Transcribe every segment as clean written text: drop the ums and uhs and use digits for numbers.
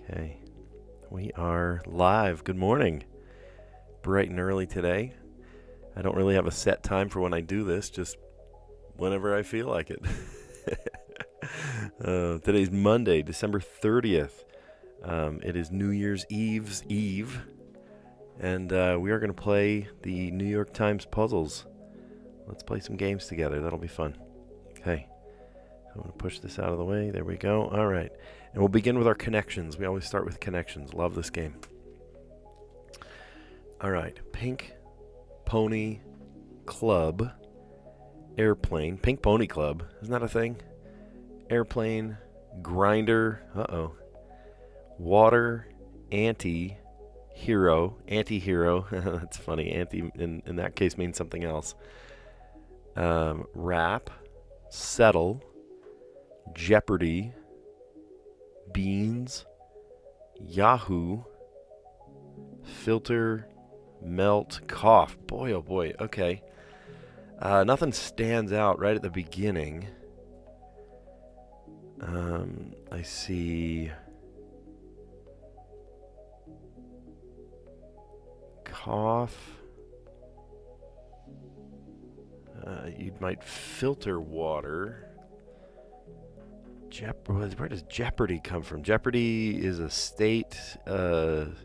Okay, we are live. Good morning. Bright and early today. I don't really have a set time for when I do this, just whenever I feel like it. Today's Monday, December 30th. It is New Year's Eve, and we are going to play the New York Times puzzles. Let's play some games together. That'll be fun. Okay. I'm going to push this out of the way. There we go. All right. And we'll begin with our connections. We always start with connections. Love this game. All right. Pink Pony Club. Airplane. Pink Pony Club. Isn't that a thing? Airplane. Grinder. Uh-oh. Water. Anti-hero. Anti-hero. That's funny. Anti in that case means something else. Rap. Settle. Jeopardy, beans, Yahoo, filter, melt, cough. Boy, oh boy. Okay. Nothing stands out right at the beginning. I see cough. You might filter water. Where does Jeopardy come from? Jeopardy is a state of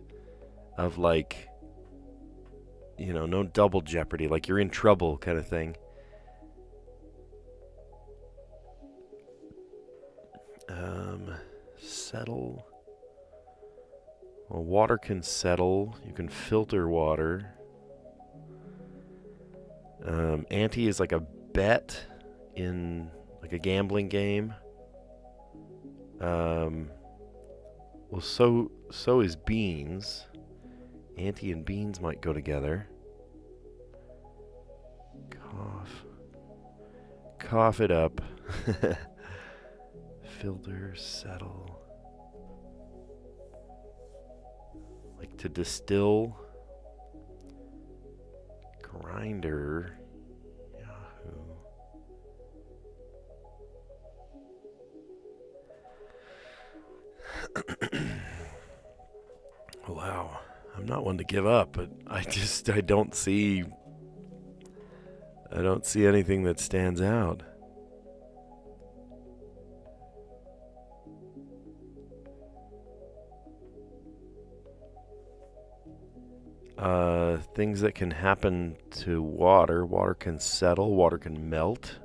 like, no double jeopardy, like you're in trouble kind of thing. Settle. Well, water can settle. You can filter water. Ante is like a bet in like a gambling game. Well, so is beans. Ante and beans might go together. Cough it up. Filter, settle. Like to distill. Grinder. Yahoo. Wow, I'm not one to give up, but I don't see anything that stands out. Things that can happen to water. Water can settle, water can melt.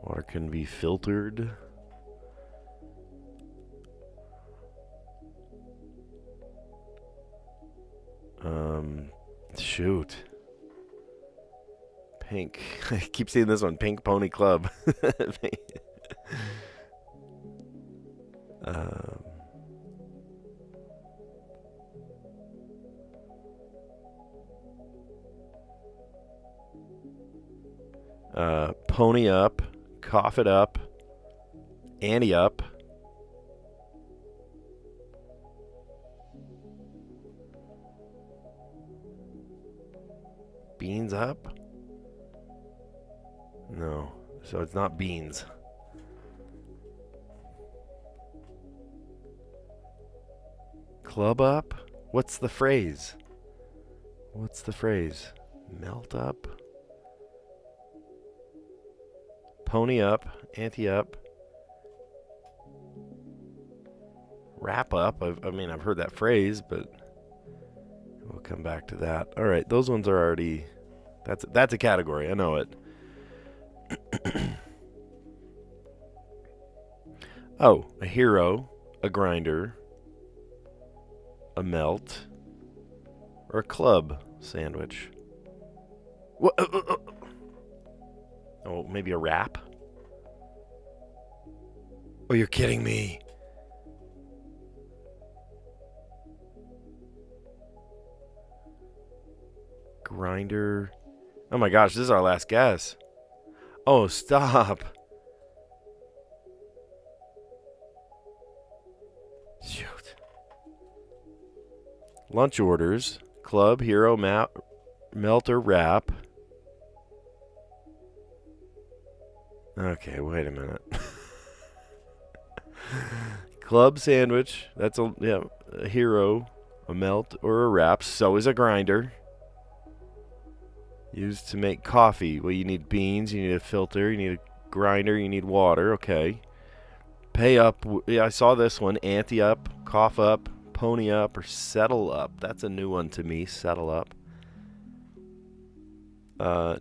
Water can be filtered. Shoot. Pink. I keep seeing this one. Pink Pony Club. Pony up. Cough it up. Ante up. Beans up? No. So it's not beans. Club up? What's the phrase? Melt up? Pony up, ante up, wrap up. I've heard that phrase, but we'll come back to that. All right, those ones are already. That's a category. I know it. Oh, a hero, a grinder, a melt, or a club sandwich. What? Oh, maybe a wrap? Oh, you're kidding me. Grinder. Oh my gosh, this is our last guess. Oh, stop. Shoot. Lunch orders. Club, hero, melt, or wrap. Okay, wait a minute. Club sandwich. That's a hero, a melt, or a wrap. So is a grinder. Used to make coffee. Well, you need beans, you need a filter, you need a grinder, you need water. Okay. Pay up. Yeah, I saw this one. Ante up, cough up, pony up, or settle up. That's a new one to me. Settle up.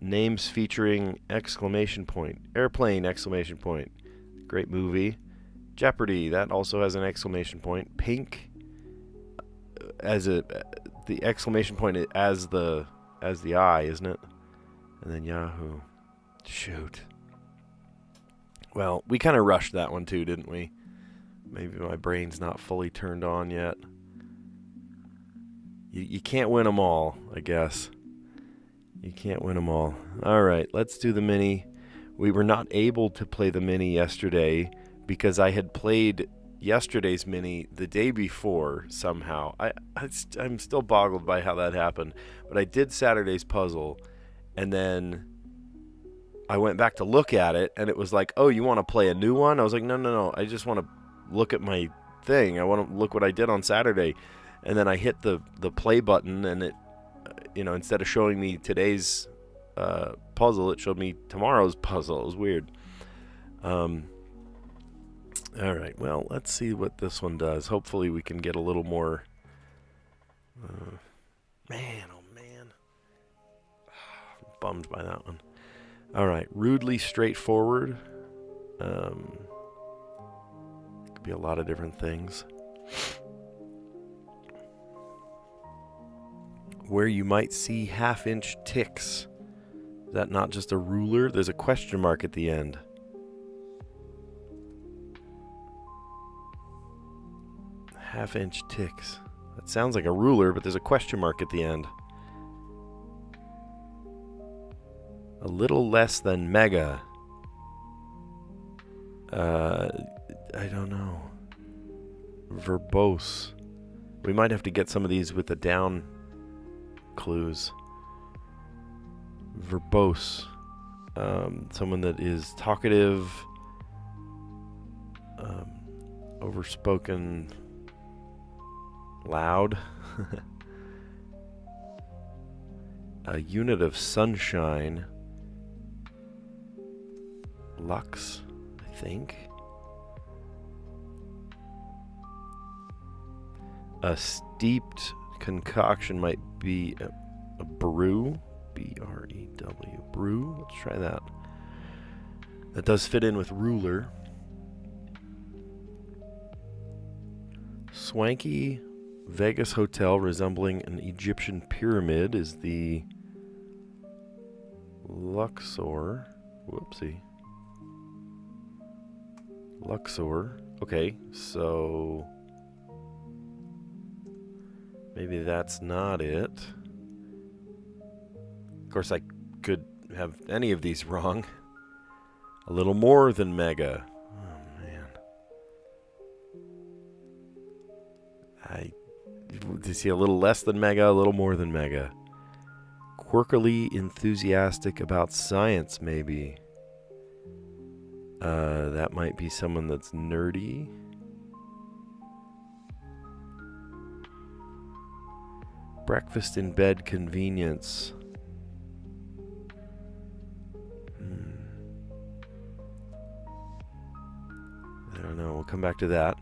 Names featuring exclamation point. Airplane, exclamation point. Great movie. Jeopardy, that also has an exclamation point. Pink, the exclamation point as the eye, isn't it? And then Yahoo. Shoot. Well, we kind of rushed that one too, didn't we? Maybe my brain's not fully turned on yet. You can't win them all, I guess. You can't win them all. All right, let's do the mini. We were not able to play the mini yesterday because I had played yesterday's mini the day before somehow. I'm still boggled by how that happened. But I did Saturday's puzzle, and then I went back to look at it, and it was like, oh, you want to play a new one? I was like, no. I just want to look at my thing. I want to look what I did on Saturday. And then I hit the play button, and it, instead of showing me today's puzzle, it showed me tomorrow's puzzle. It was weird. All right, well, let's see what this one does. Hopefully we can get a little more... man, oh man. I'm bummed by that one. All right, rudely straightforward. Could be a lot of different things. Where you might see half-inch ticks. Is that not just a ruler? There's a question mark at the end. Half-inch ticks. That sounds like a ruler, but there's a question mark at the end. A little less than mega. I don't know. Verbose. We might have to get some of these with the down clues. Verbose. Someone that is talkative, overspoken, loud. A unit of sunshine. Lux, I think. A steeped concoction might be a brew. B-R-E-W. Brew. Let's try that. That does fit in with ruler. Swanky Vegas hotel resembling an Egyptian pyramid is the Luxor. Whoopsie. Luxor. Okay, so maybe that's not it. Of course, I could have any of these wrong. A little more than mega. Oh, man. Do you see a little less than mega, a little more than mega? Quirkily enthusiastic about science, maybe. That might be someone that's nerdy. Breakfast in bed convenience. I don't know. We'll come back to that.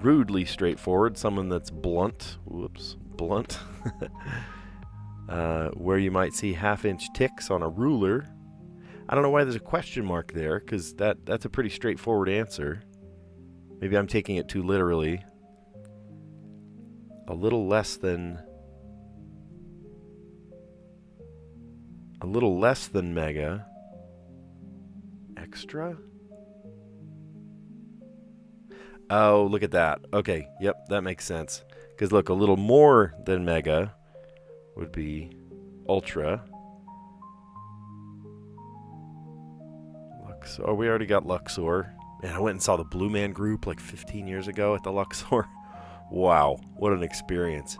Rudely straightforward. Someone that's blunt. Whoops. Blunt. Where you might see half-inch ticks on a ruler. I don't know why there's a question mark there, because that's a pretty straightforward answer. Maybe I'm taking it too literally. A little less than mega. Extra? Oh, look at that. Okay, yep, that makes sense. Because look, a little more than mega would be ultra. Luxor. Oh, we already got Luxor. Man, I went and saw the Blue Man Group like 15 years ago at the Luxor. Wow, what an experience.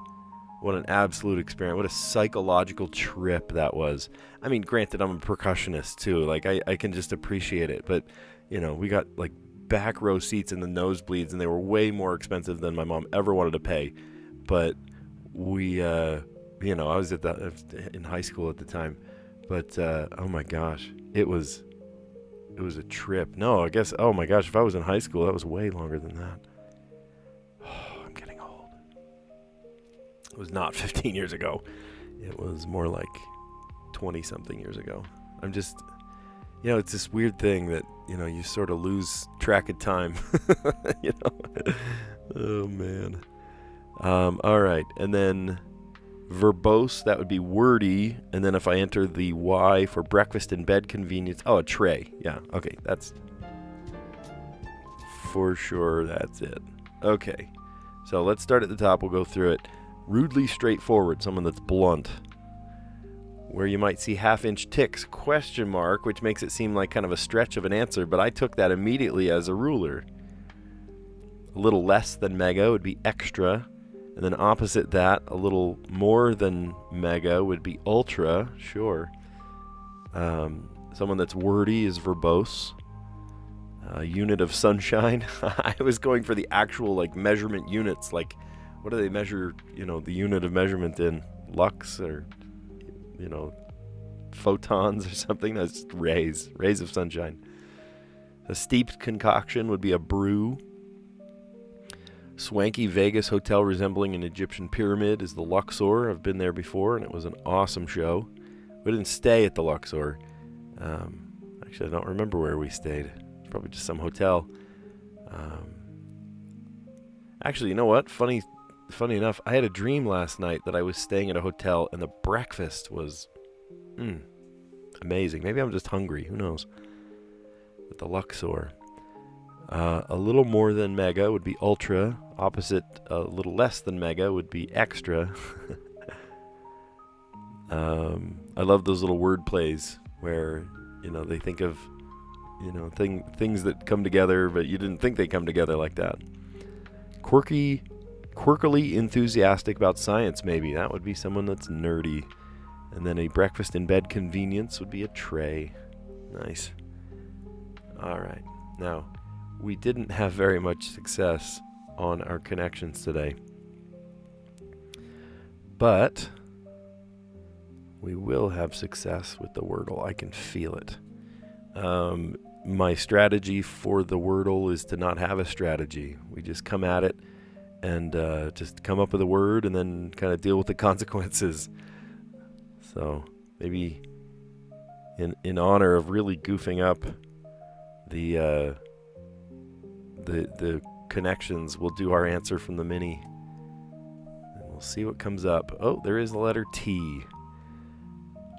What an absolute experience. What a psychological trip that was. I mean, granted, I'm a percussionist too. Like, I can just appreciate it. But, you know, we got like back row seats in the nosebleeds, and they were way more expensive than my mom ever wanted to pay. But we, you know, I was in high school at the time. But, oh my gosh, it was a trip. No, I guess, oh my gosh, if I was in high school, that was way longer than that. Oh, I'm getting old. It was not 15 years ago. It was more like 20-something years ago. I'm just, you know, it's this weird thing that, you know, you sort of lose track of time. You know? Oh, man. All right. And then verbose, that would be wordy. And then if I enter the Y for breakfast in bed convenience, oh, a tray. Yeah. Okay. That's for sure. That's it. Okay. So let's start at the top. We'll go through it. Rudely straightforward, someone that's blunt. Where you might see half-inch ticks, question mark, which makes it seem like kind of a stretch of an answer, but I took that immediately as a ruler. A little less than mega would be extra, and then opposite that, a little more than mega would be ultra, sure. Someone that's wordy is verbose. Unit of sunshine. I was going for the actual like measurement units, like what do they measure, you know, the unit of measurement in? Lux or, you know, photons or something? That's rays of sunshine. A steeped concoction would be a brew. Swanky Vegas hotel resembling an Egyptian pyramid is the Luxor. I've been there before, and it was an awesome show. We didn't stay at the Luxor. Actually, I don't remember where we stayed. It's probably just some hotel. Actually, you know what? Funny enough, I had a dream last night that I was staying at a hotel, and the breakfast was amazing. Maybe I'm just hungry. Who knows? At the Luxor. A little more than mega would be ultra. Opposite, a little less than mega would be extra. I love those little word plays where, you know, they think of, you know, things that come together, but you didn't think they come together like that. Quirkily enthusiastic about science, maybe. That would be someone that's nerdy. And then a breakfast in bed convenience would be a tray. Nice. All right. Now, we didn't have very much success on our connections today. But we will have success with the Wordle. I can feel it. My strategy for the Wordle is to not have a strategy. We just come at it and just come up with a word and then kind of deal with the consequences. So maybe in honor of really goofing up the connections, we'll do our answer from the mini. And we'll see what comes up. Oh, there is the letter T.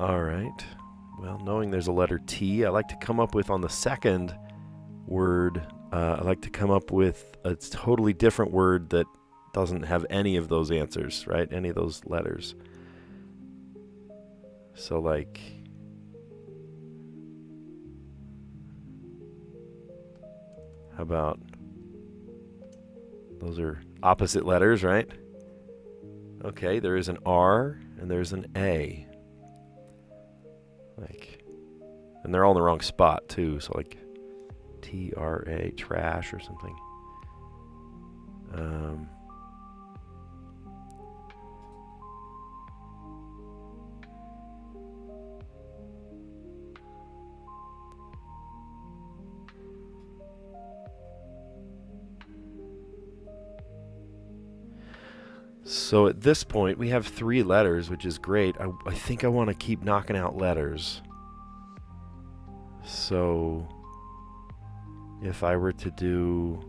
All right. Well, knowing there's a letter T, I like to come up with on the second word, I like to come up with a totally different word that doesn't have any of those answers, right? Any of those letters. So like, how about, those are opposite letters, right? Okay, there is an R and there's an A. Like, and they're all in the wrong spot too, so like TRA, trash or something. So at this point, we have 3 letters, which is great. I think I want to keep knocking out letters. So if I were to do...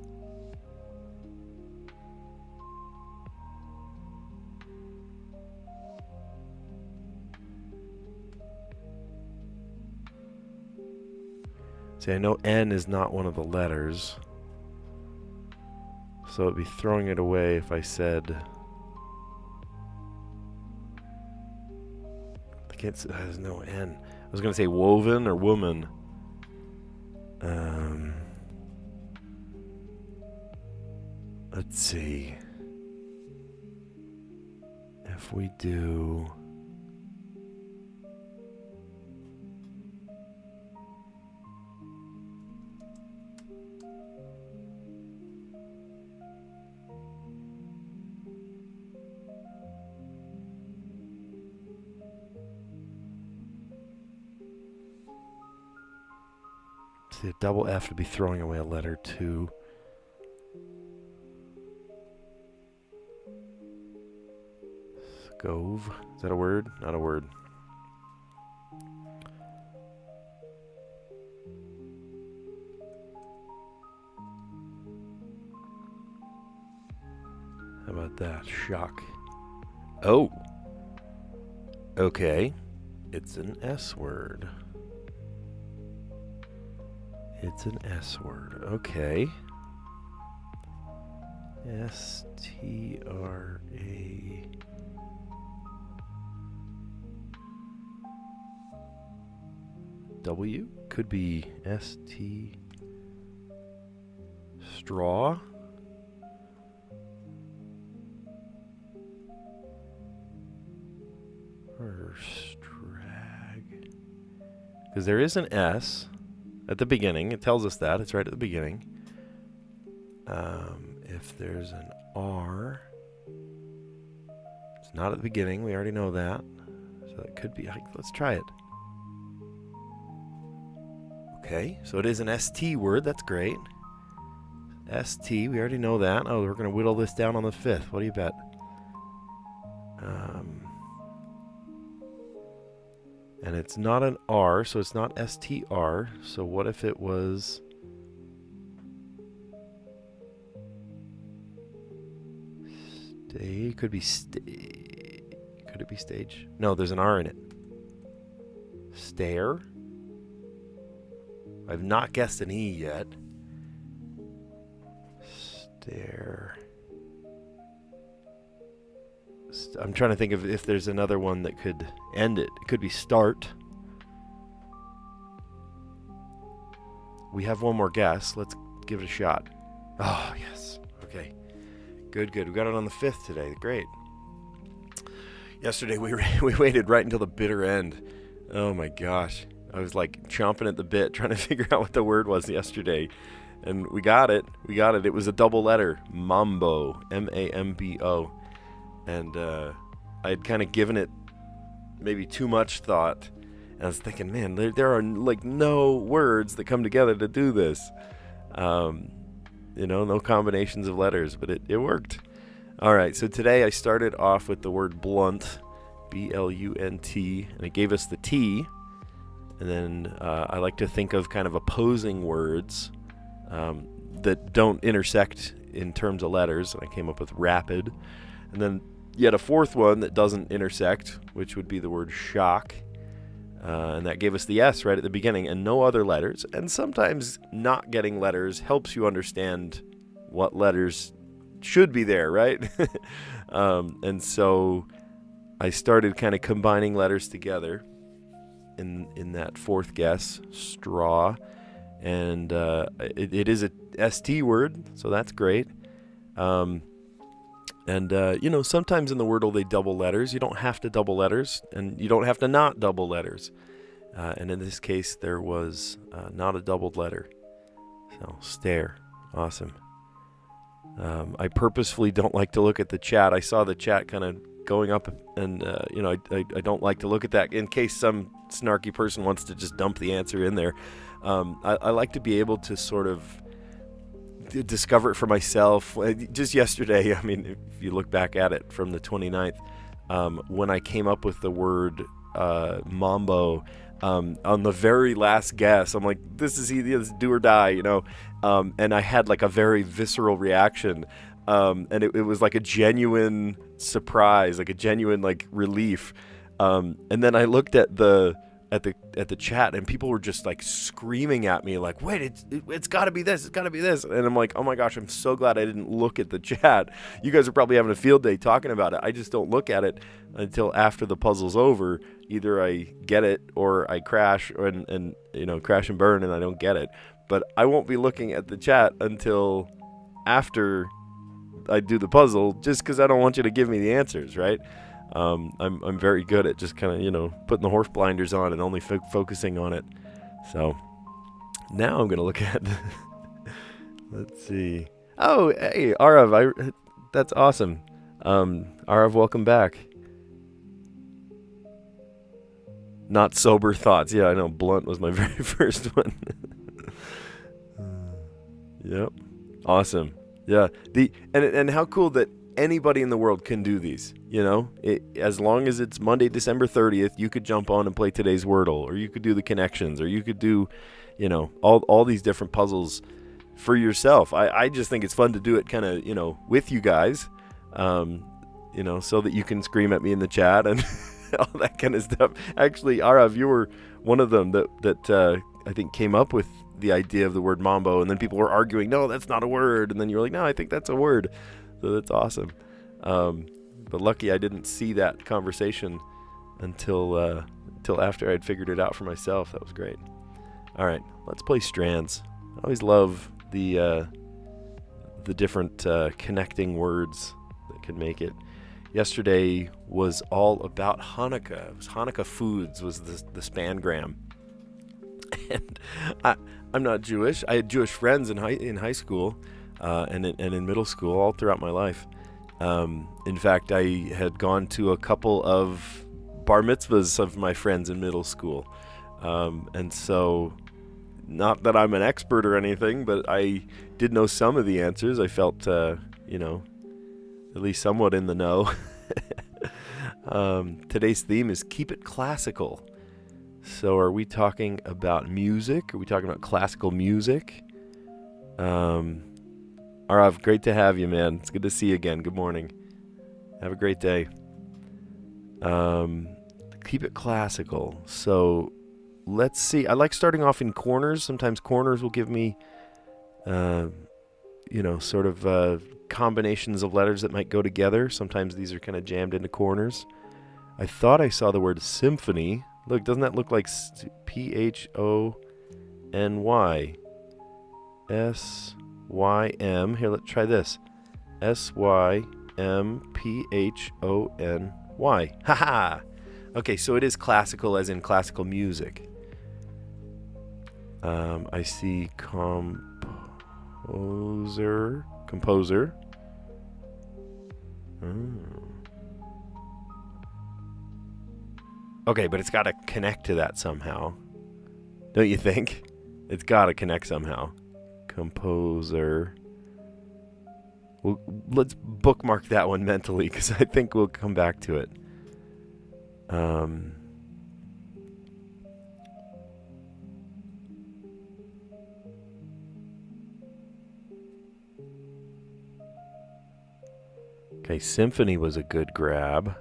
See, I know N is not one of the letters. So it'd be throwing it away if I said... There's no N. I was going to say woven or woman. Let's see. if we do... See, a double F would be throwing away a letter too. Scove. Is that a word? Not a word. How about that? Shock. Oh. Okay. It's an S word. It's an S word. Okay. S-T-R-A... W? Could be S-T... Straw? Or strag? Because there is an S at the beginning. It tells us that. It's right at the beginning. If there's an R, it's not at the beginning. We already know that. So it could be... Let's try it. Okay, so it is an ST word. That's great. ST, we already know that. Oh, we're going to whittle this down on the 5th. What do you bet? And it's not an R, so it's not STR. So what if it was... Stay? Could be Could it be stage? No, there's an R in it. Stare? I've not guessed an E yet. Stare. I'm trying to think of if there's another one that could end it. It could be start. We have one more guess. Let's give it a shot. Oh, yes. Okay. Good, good. We got it on the 5th today. Great. Yesterday we waited right until the bitter end. Oh my gosh. I was like chomping at the bit trying to figure out what the word was yesterday. And we got it. We got it. It was a double letter. Mambo. M-A-M-B-O. And I'd kind of given it maybe too much thought. And I was thinking, man, there are like no words that come together to do this. You know, no combinations of letters, but it worked. All right, so today I started off with the word blunt, B-L-U-N-T, and it gave us the T. And then I like to think of kind of opposing words that don't intersect in terms of letters. And I came up with rapid. And then yet a fourth one that doesn't intersect, which would be the word shock. And that gave us the S right at the beginning and no other letters. And sometimes not getting letters helps you understand what letters should be there, right? And so I started kind of combining letters together in that fourth guess, straw. And it is a ST word, so that's great. And, you know, sometimes in the Wordle they double letters. You don't have to double letters, and you don't have to not double letters. And in this case, there was not a doubled letter. So, stare. Awesome. I purposefully don't like to look at the chat. I saw the chat kind of going up, and, you know, I don't like to look at that in case some snarky person wants to just dump the answer in there. I like to be able to sort of discover it for myself. Just yesterday, I mean, if you look back at it from the 29th, when I came up with the word mambo, on the very last guess, I'm like, this is easy, this is do or die, you know. And I had like a very visceral reaction, and it was like a genuine surprise, like a genuine like relief. And then I looked at the chat, and people were just like screaming at me like, wait, it's got to be this, it's got to be this. And I'm like, oh my gosh, I'm so glad I didn't look at the chat. You guys are probably having a field day talking about it. I just don't look at it until after the puzzle's over. Either I get it or I crash, and you know, crash and burn, and I don't get it. But I won't be looking at the chat until after I do the puzzle, just because I don't want you to give me the answers, right? I'm very good at just kind of, putting the horse blinders on and only focusing on it. So now I'm going to look at, let's see. Oh, hey, Arav, that's awesome. Arav, welcome back. Not sober thoughts. Yeah, I know. Blunt was my very first one. Yep. Awesome. Yeah. And how cool that anybody in the world can do these. As long as it's Monday, December 30th, you could jump on and play today's Wordle, or you could do the connections, or you could do, all these different puzzles for yourself. I just think it's fun to do it kind of, with you guys, so that you can scream at me in the chat and all that kind of stuff. Actually, Arav, you were one of them that I think came up with the idea of the word mambo, and then people were arguing, no, that's not a word, and then you're like, no, I think that's a word. So that's awesome. But lucky I didn't see that conversation until after I'd figured it out for myself. That was great. All right, let's play Strands. I always love the different connecting words that can make it. Yesterday was all about Hanukkah. It was Hanukkah foods was the spangram. And I'm not Jewish. I had Jewish friends in high school and in middle school all throughout my life. In fact, I had gone to a couple of bar mitzvahs of my friends in middle school. And so, not that I'm an expert or anything, but I did know some of the answers. I felt, at least somewhat in the know. Today's theme is keep it classical. So are we talking about music? Are we talking about classical music? Arav, great to have you, man. It's good to see you again. Good morning. Have a great day. Keep it classical. So let's see. I like starting off in corners. Sometimes corners will give me, sort of combinations of letters that might go together. Sometimes these are kind of jammed into corners. I thought I saw the word symphony. Look, doesn't that look like Phony? Sym. Here, let's try this. Symphony. Haha. Okay, so it is classical as in classical music. I see composer. Okay, but it's got to connect to that somehow. Don't you think? It's got to connect somehow. Composer. Well, let's bookmark that one mentally because I think we'll come back to it. Okay, symphony was a good grab.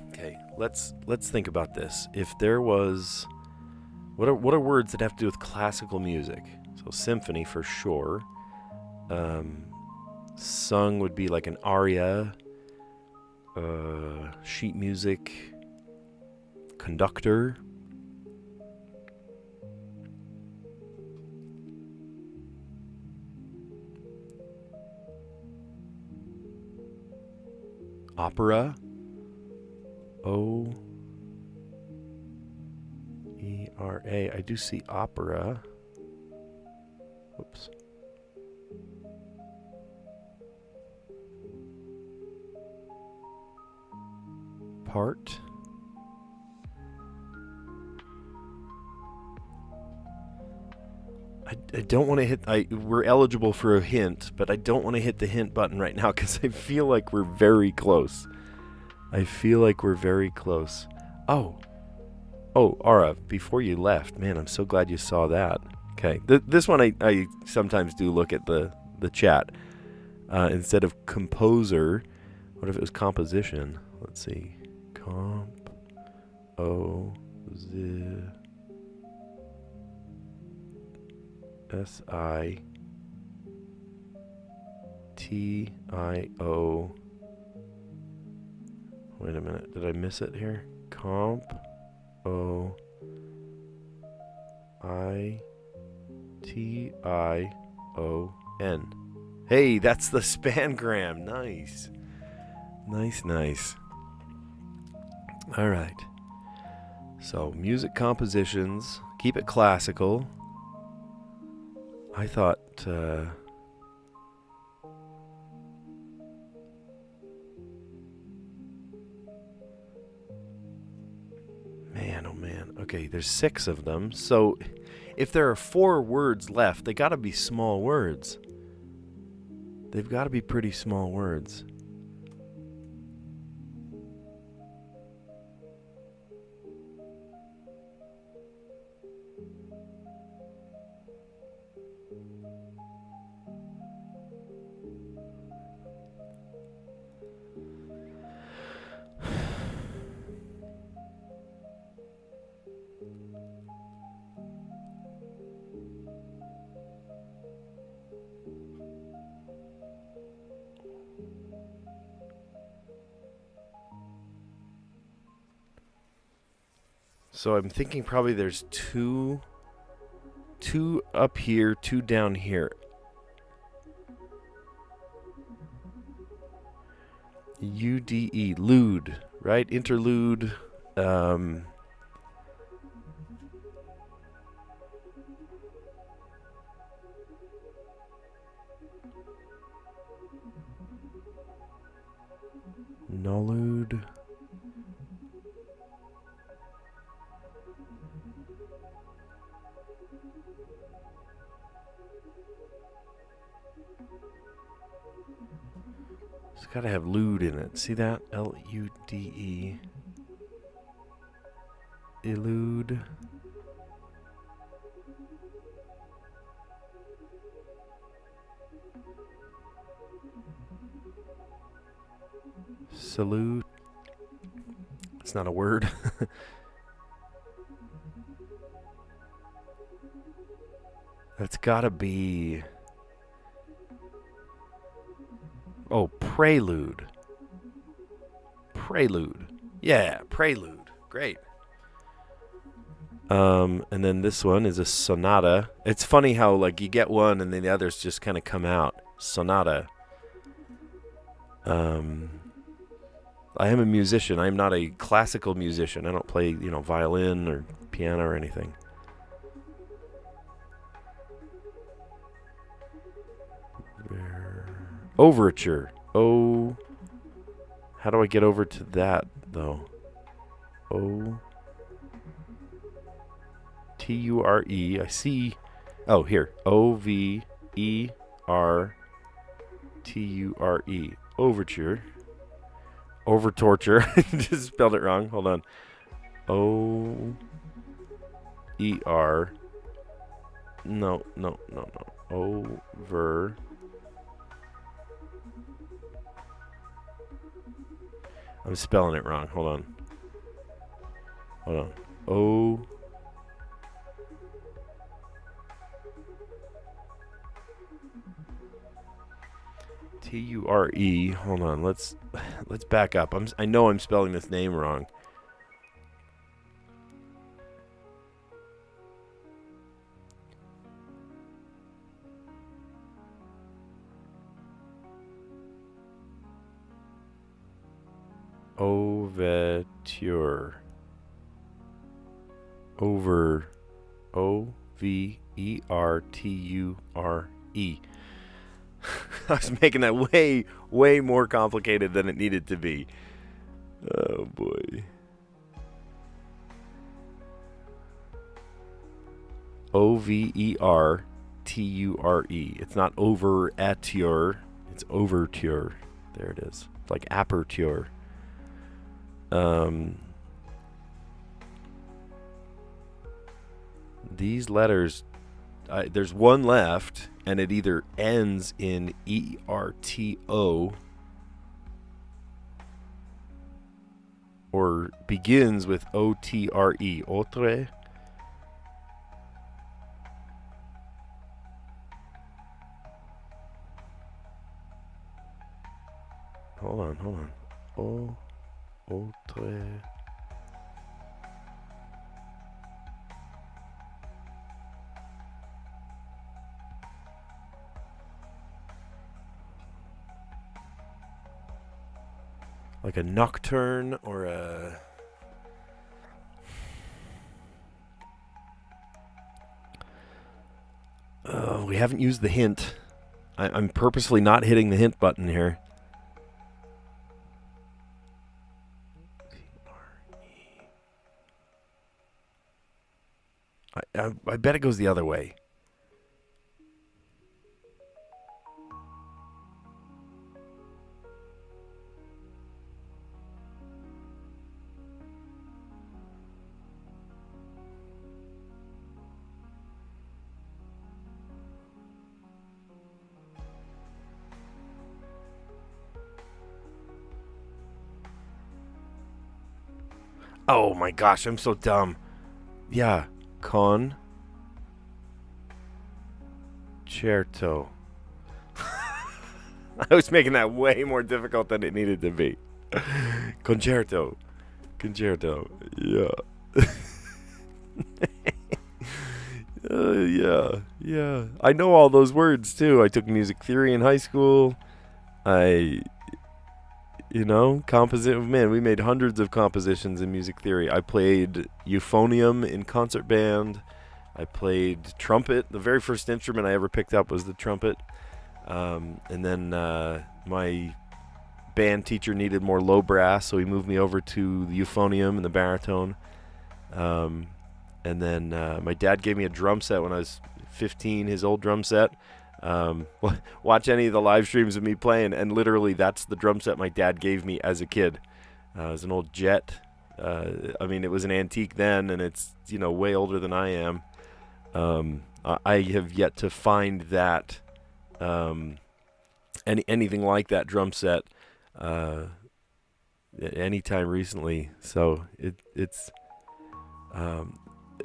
Okay, let's think about this. If there was, what are words that have to do with classical music? So symphony for sure. Sung would be like an aria. Sheet music. Conductor. Opera. O-E-R-A. I do see opera. Whoops. Part. I don't want to hit. We're eligible for a hint, but I don't want to hit the hint button right now because I feel like we're very close. Oh, Ara, before you left, man, I'm so glad you saw that. Okay, this one I sometimes do look at the chat. Instead of composer, what if it was composition? Let's see. S-I-T-I-O. Wait a minute. Did I miss it here? Comp-O-I-T-I-O-N. Hey, that's the spangram. Nice. Nice, nice. All right. So, music compositions. Keep it classical. I thought... Man, oh man. Okay, there's 6 of them. So, if there are 4 words left, they gotta be small words. They've gotta be pretty small words. So I'm thinking probably there's two up here, 2 down here. UDE, lewd, right? Interlude. Nolude. It's got to have lewd in it. See that? L-U-D-E. Elude. Salute. It's not a word. That's gotta be... Oh, prelude. Prelude. Yeah, prelude. Great. And then this one is a sonata. It's funny how, like, you get one and then the others just kind of come out. Sonata. I am a musician. I am not a classical musician. I don't play, violin or piano or anything. Overture. Oh. How do I get over to that, though? O-T-U-R-E. I see. Oh, here. O-V-E-R-T-U-R-E. Overture. Over torture. Just spelled it wrong. Hold on. O-E-R. No. Over. I'm spelling it wrong. Hold on. O. T-U-R-E. Hold on. Let's back up. I know I'm spelling this name wrong. Overture. Over. O-V-E-R-T-U-R-E. I was making that way, way more complicated than it needed to be. Oh, boy. O-V-E-R-T-U-R-E. It's not over-at-ure. It's overture. There it is. It's like aperture. These letters, there's one left, and it either ends in E-R-T-O or begins with O-T-R-E. Autre. Hold on. Autre. like a nocturne or a... we haven't used the hint. I'm purposely not hitting the hint button here. I bet it goes the other way. Oh my gosh, I'm so dumb. Yeah, concerto. I was making that way more difficult than it needed to be. Concerto. Yeah. Yeah. I know all those words too. I took music theory in high school. Man, we made hundreds of compositions in music theory. I played euphonium in concert band. I played trumpet. The very first instrument I ever picked up was the trumpet. And then my band teacher needed more low brass, so he moved me over to the euphonium and the baritone. And then my dad gave me a drum set when I was 15, his old drum set. Watch any of the live streams of me playing, and literally that's the drum set my dad gave me as a kid. It was an old Jet. It was an antique then, and it's way older than I am. I have yet to find that anything like that drum set anytime recently. So it's I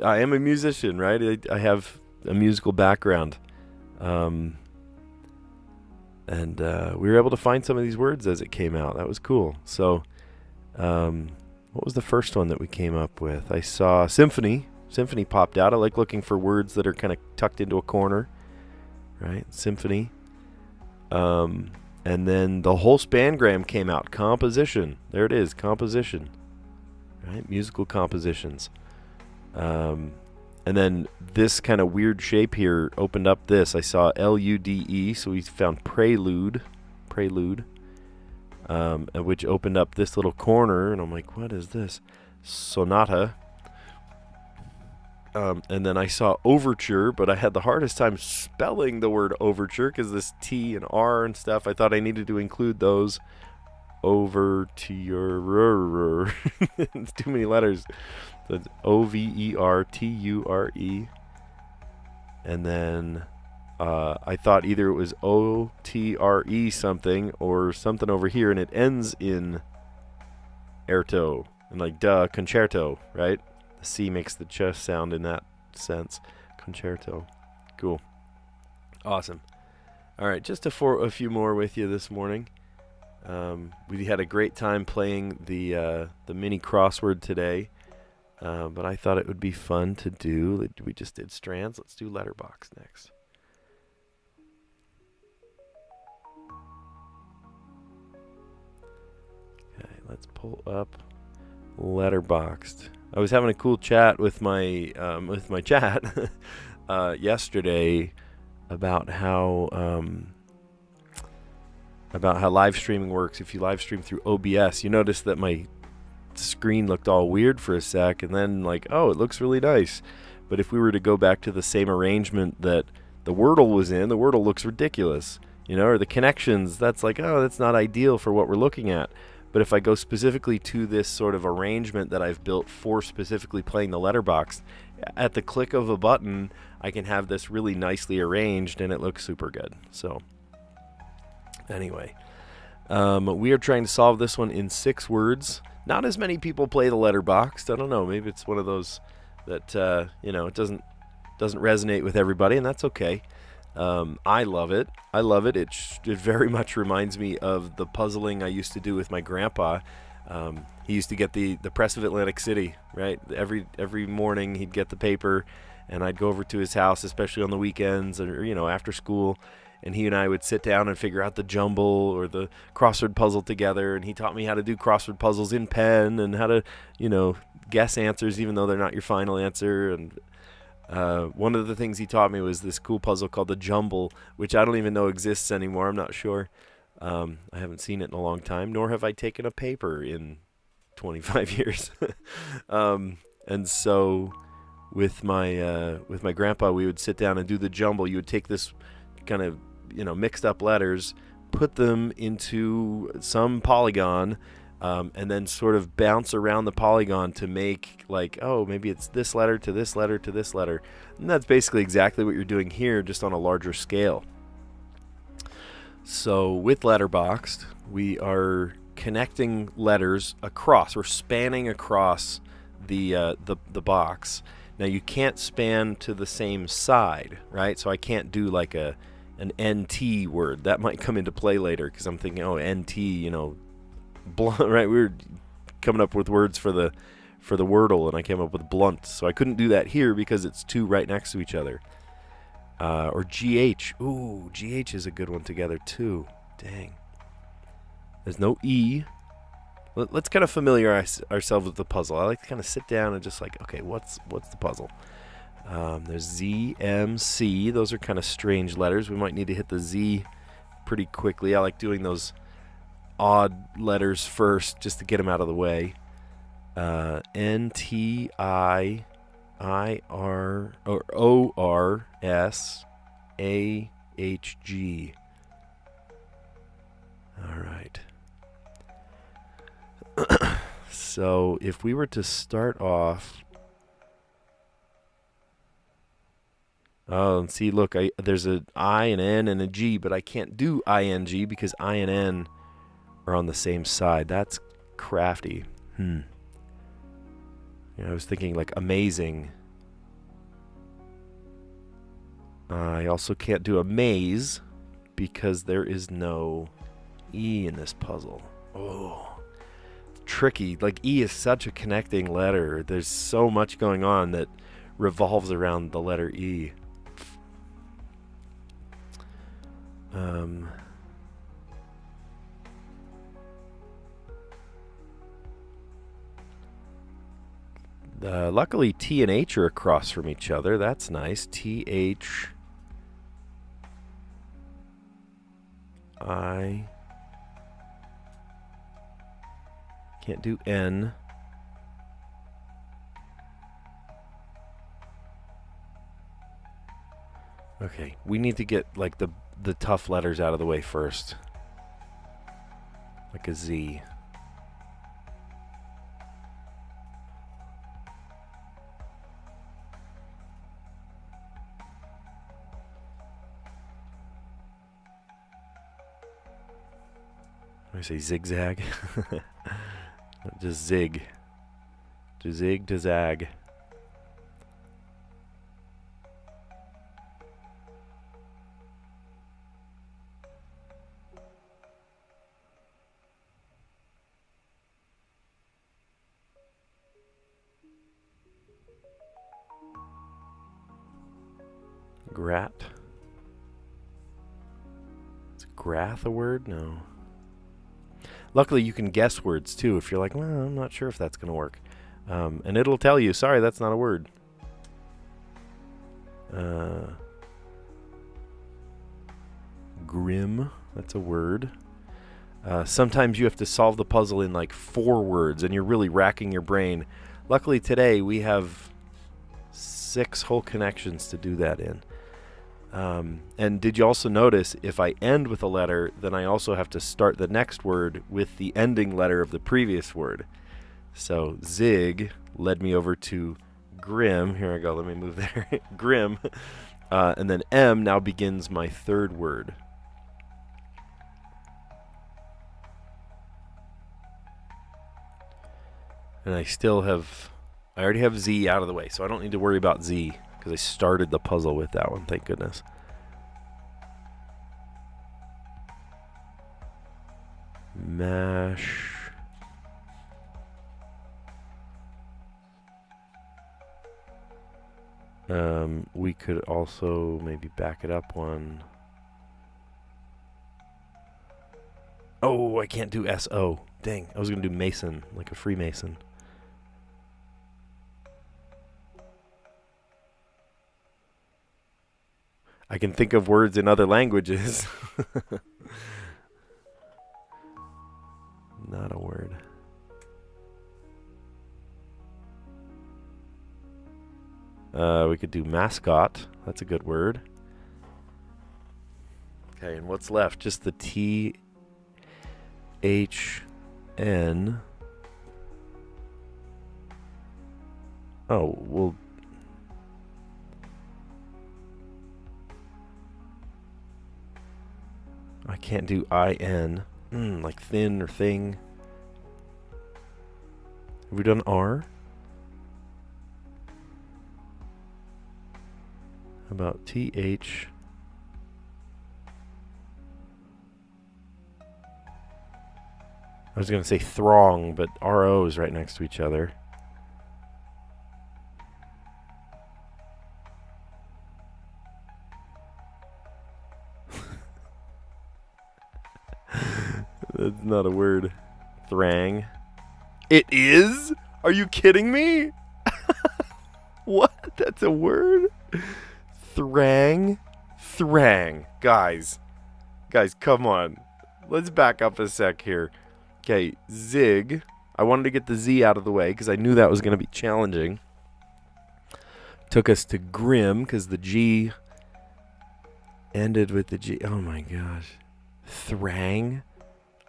am a musician, right? I have a musical background. And we were able to find some of these words as it came out. That was cool. So, what was the first one that we came up with? I saw symphony. Symphony popped out. I like looking for words that are kind of tucked into a corner, right? Symphony. And then the whole spangram came out. Composition. There it is. Composition. Right? Musical compositions. And then this kind of weird shape here opened up this. I saw L-U-D-E, so we found prelude, which opened up this little corner, and I'm like, what is this? Sonata. And then I saw overture, but I had the hardest time spelling the word overture because this T and R and stuff. I thought I needed to include those. Overture. It's too many letters. That's O-V-E-R-T-U-R-E. And then I thought either it was O-T-R-E something or something over here, and it ends in erto. And like, concerto, right? The C makes the ch sound in that sense. Concerto. Cool. Awesome. All right, just a few more with you this morning. We had a great time playing the mini crossword today. But I thought it would be fun to do. We just did Strands. Let's do letterbox next. Okay, let's pull up letterboxed. I was having a cool chat with my chat yesterday about how live streaming works. If you live stream through OBS, you notice that my screen looked all weird for a sec, and then like, oh, it looks really nice. But if we were to go back to the same arrangement that the Wordle was in, the Wordle looks ridiculous, or the connections, that's like, oh, that's not ideal for what we're looking at. But if I go specifically to this sort of arrangement that I've built for specifically playing the letterbox, at the click of a button, I can have this really nicely arranged, and it looks super good. So anyway, we are trying to solve this one in 6 words. Not as many people play the letterboxed. I don't know. Maybe it's one of those that it doesn't resonate with everybody, and that's okay. I love it. It very much reminds me of the puzzling I used to do with my grandpa. He used to get the Press of Atlantic City, right? Every morning he'd get the paper, and I'd go over to his house, especially on the weekends or after school, and he and I would sit down and figure out the jumble or the crossword puzzle together, and he taught me how to do crossword puzzles in pen and how to, guess answers even though they're not your final answer. And one of the things he taught me was this cool puzzle called the jumble, which I don't even know exists anymore. I'm not sure. I haven't seen it in a long time, nor have I taken a paper in 25 years. And so with my grandpa, we would sit down and do the jumble. You would take this kind of, mixed up letters, put them into some polygon, and then sort of bounce around the polygon to make like, oh, maybe it's this letter to this letter to this letter. And that's basically exactly what you're doing here, just on a larger scale. So with Letterboxd, we are connecting letters across. We're spanning across the box. Now you can't span to the same side, right? So I can't do like an NT word. That might come into play later because I'm thinking, oh, NT, blunt, right? We were coming up with words for the Wordle, and I came up with blunt. So I couldn't do that here because it's two right next to each other. Or GH. Ooh, GH is a good one together too. Dang. There's no E. Let's kind of familiarize ourselves with the puzzle. I like to kind of sit down and just like, okay, what's the puzzle? There's Z, M, C. Those are kind of strange letters. We might need to hit the Z pretty quickly. I like doing those odd letters first just to get them out of the way. N, T, I, R, or O, R, S, A, H, G. All right. So if we were to start off, and see, look, there's an I, an N, and a G, but I can't do ING because I and N are on the same side. That's crafty. I was thinking like amazing. I also can't do amaze because there is no E in this puzzle. Oh. Tricky. Like E is such a connecting letter. There's so much going on that revolves around the letter E. Luckily T and H are across from each other. That's nice. T, H, I. Can't do N. Okay, we need to get like the tough letters out of the way first. Like a Z. I say zigzag. Just zig. To zig to zag. Grat. Is grath a word? No. Luckily, you can guess words, too, if you're like, well, I'm not sure if that's going to work. And it'll tell you, sorry, that's not a word. Grim, that's a word. Sometimes you have to solve the puzzle in like 4 words, and you're really racking your brain. Luckily, today, we have 6 whole connections to do that in. And did you also notice if I end with a letter, then I also have to start the next word with the ending letter of the previous word. So zig led me over to grim. Here I go. Let me move there. Grim. And then M now begins my third word. And I already have Z out of the way, so I don't need to worry about Z. I started the puzzle with that one, thank goodness. Mash. We could also maybe back it up one. Oh, I can't do S-O. Dang, I was going to do Mason, like a Freemason. I can think of words in other languages. Not a word. We could do mascot. That's a good word. Okay, and what's left? Just the T-H-N. Oh, well... I can't do I-N. Like thin or thing. Have we done R? How about T-H... I was going to say throng, but R-O is right next to each other. That's not a word. Thrang. It is? Are you kidding me? What? That's a word? Thrang? Thrang. Guys, come on. Let's back up a sec here. Okay, zig. I wanted to get the Z out of the way because I knew that was going to be challenging. Took us to grim because the G ended with the G. Oh my gosh. Thrang.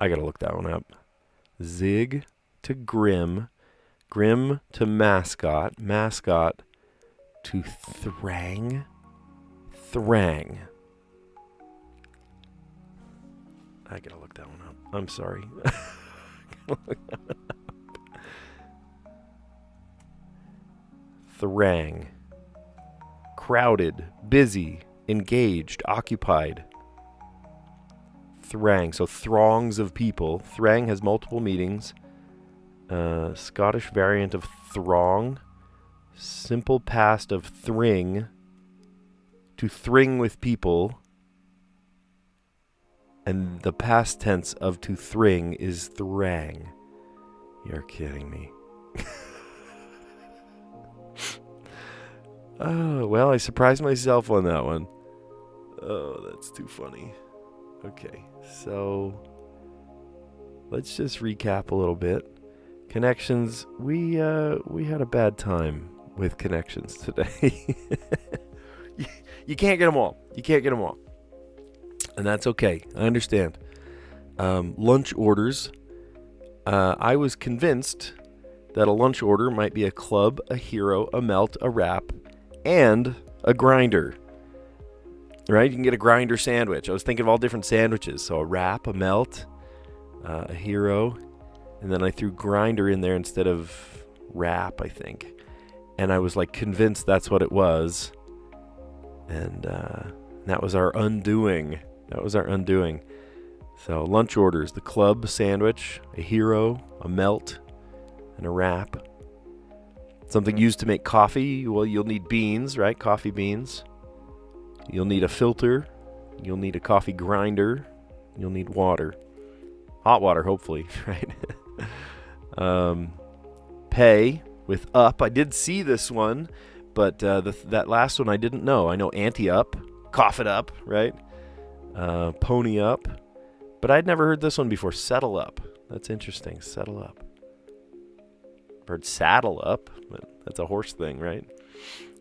I got to look that one up. Zig to grim. Grim to mascot. Mascot to thrang. Thrang. I got to look that one up. I'm sorry. Thrang. Crowded, busy, engaged, occupied. Thrang. So throngs of people. Thrang has multiple meanings. Scottish variant of throng. Simple past of thring. To thring with people. And the past tense of to thring is thrang. You're kidding me. Oh, well, I surprised myself on that one. Oh, that's too funny. Okay, so let's just recap a little bit. Connections, we had a bad time with connections today. You can't get them all. You can't get them all. And that's okay. I understand. Lunch orders. I was convinced that a lunch order might be a club, a hero, a melt, a wrap, and a grinder. Right? You can get a grinder sandwich. I was thinking of all different sandwiches. So a wrap, a melt, a hero, and then I threw grinder in there instead of wrap, I think. And I was like convinced that's what it was. And that was our undoing. That was our undoing. So lunch orders, the club sandwich, a hero, a melt, and a wrap. Something used to make coffee. Well, you'll need beans, right? Coffee beans. You'll need a filter. You'll need a coffee grinder. You'll need water. Hot water, hopefully, right? Pay with up. I did see this one, but that last one I didn't know. I know ante up, cough it up, right? Pony up. But I'd never heard this one before. Settle up. That's interesting. Settle up. Heard saddle up, but that's a horse thing, right?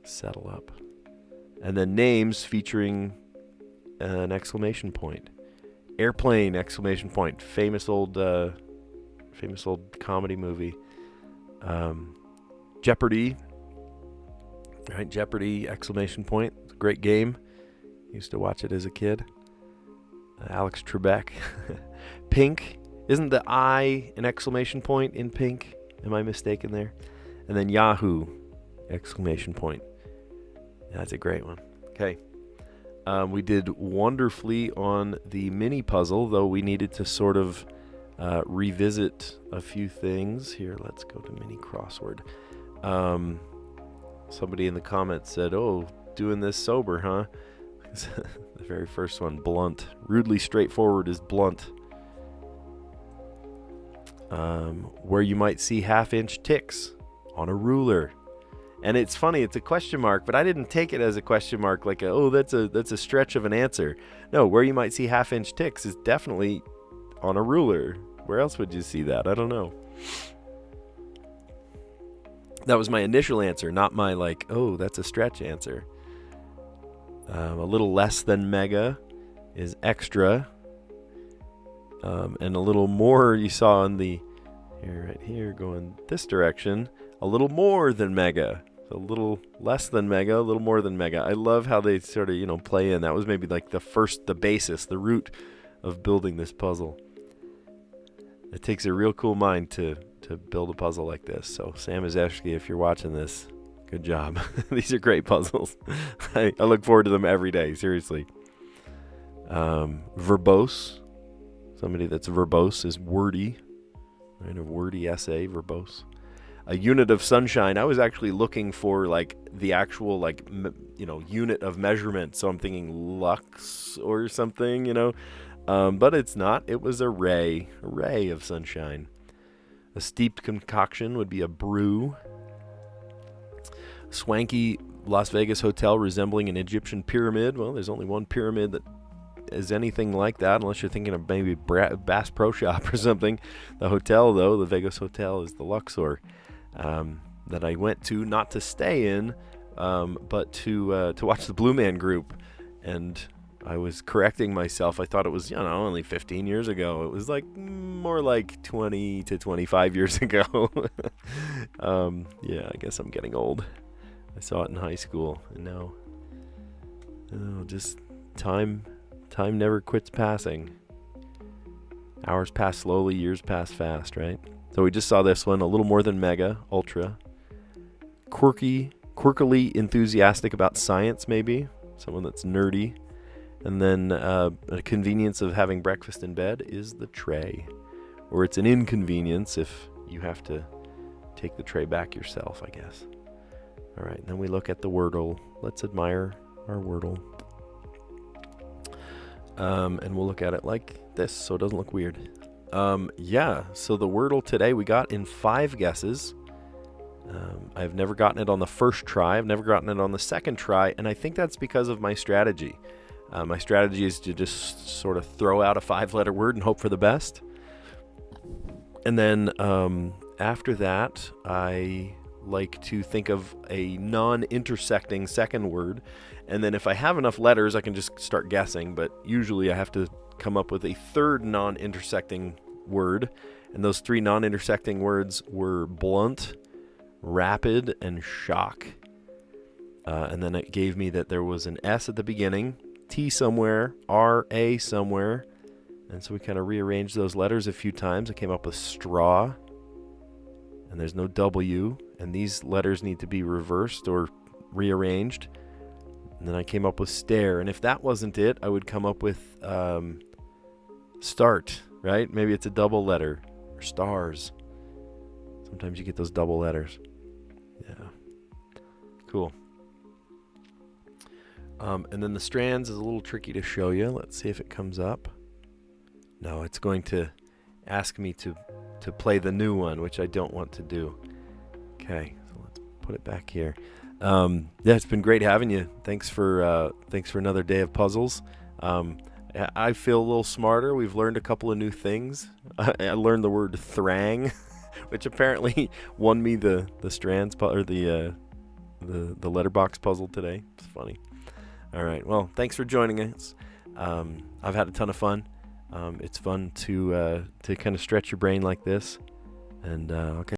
Settle up. And then names featuring an exclamation point. Airplane, exclamation point. Famous old comedy movie. Jeopardy. Right? Jeopardy, exclamation point. It's a great game. Used to watch it as a kid. Alex Trebek. Pink. Isn't the I an exclamation point in pink? Am I mistaken there? And then Yahoo! Exclamation point. That's a great one. Okay. We did wonderfully on the mini puzzle, though we needed to sort of revisit a few things. Here, let's go to mini crossword. Somebody in the comments said, oh, doing this sober, huh? The very first one, blunt. Rudely straightforward is blunt. where you might see half-inch ticks on a ruler. And it's funny, it's a question mark, but I didn't take it as a question mark like, that's a stretch of an answer. No, where you might see half-inch ticks is definitely on a ruler. Where else would you see that? I don't know. That was my initial answer, not my that's a stretch answer. A little less than mega is extra. And a little more you saw on the, right here, going this direction, a little more than mega. So a little less than mega, a little more than mega. I love how they sort of, play in. That was maybe like the basis, the root of building this puzzle. It takes a real cool mind to build a puzzle like this. So Sam Izeshki, if you're watching this, good job. These are great puzzles. I look forward to them every day, seriously. Verbose. Somebody that's verbose is wordy. Right, a wordy essay, verbose. A unit of sunshine. I was actually looking for the actual unit of measurement. So I'm thinking lux or something, but it's not. It was a ray of sunshine. A steeped concoction would be a brew. Swanky Las Vegas hotel resembling an Egyptian pyramid. Well, there's only one pyramid that is anything like that, unless you're thinking of maybe Bass Pro Shop or something. The hotel, though, the Vegas hotel, is the Luxor that I went to, not to stay in, but to watch the Blue Man Group. And I was correcting myself. I thought it was, only 15 years ago. It was more like 20 to 25 years ago. Yeah, I guess I'm getting old. I saw it in high school, and now, just time never quits passing. Hours pass slowly, years pass fast, right? So we just saw this one, a little more than mega, ultra. Quirkily enthusiastic about science, maybe. Someone that's nerdy. And then a convenience of having breakfast in bed is the tray. Or it's an inconvenience if you have to take the tray back yourself, I guess. All right, and then we look at the Wordle. Let's admire our Wordle. And we'll look at it like this so it doesn't look weird. So the Wordle today we got in 5 guesses. I've never gotten it on the first try. I've never gotten it on the second try, and I think that's because of my strategy. My strategy is to just sort of throw out a 5-letter word and hope for the best. And then after that, I like to think of a non-intersecting second word. And then if I have enough letters, I can just start guessing. But usually I have to come up with a third non-intersecting word. And those 3 non-intersecting words were blunt, rapid, and shock. And then it gave me that there was an S at the beginning, T somewhere, R, A somewhere. And so we kind of rearranged those letters a few times. I came up with straw. And there's no W. And these letters need to be reversed or rearranged. And then I came up with stare. And if that wasn't it, I would come up with start, right? Maybe it's a double letter. Or stars. Sometimes you get those double letters. Yeah. Cool. And then the strands is a little tricky to show you. Let's see if it comes up. No, it's going to ask me to play the new one, which I don't want to do. Okay, so let's put it back here. Yeah, it's been great having you. Thanks for another day of puzzles. I feel a little smarter. We've learned a couple of new things. I learned the word thrang, which apparently won me the strands or the letterbox puzzle today. It's funny. All right. Well, thanks for joining us. I've had a ton of fun. It's fun to kind of stretch your brain like this, and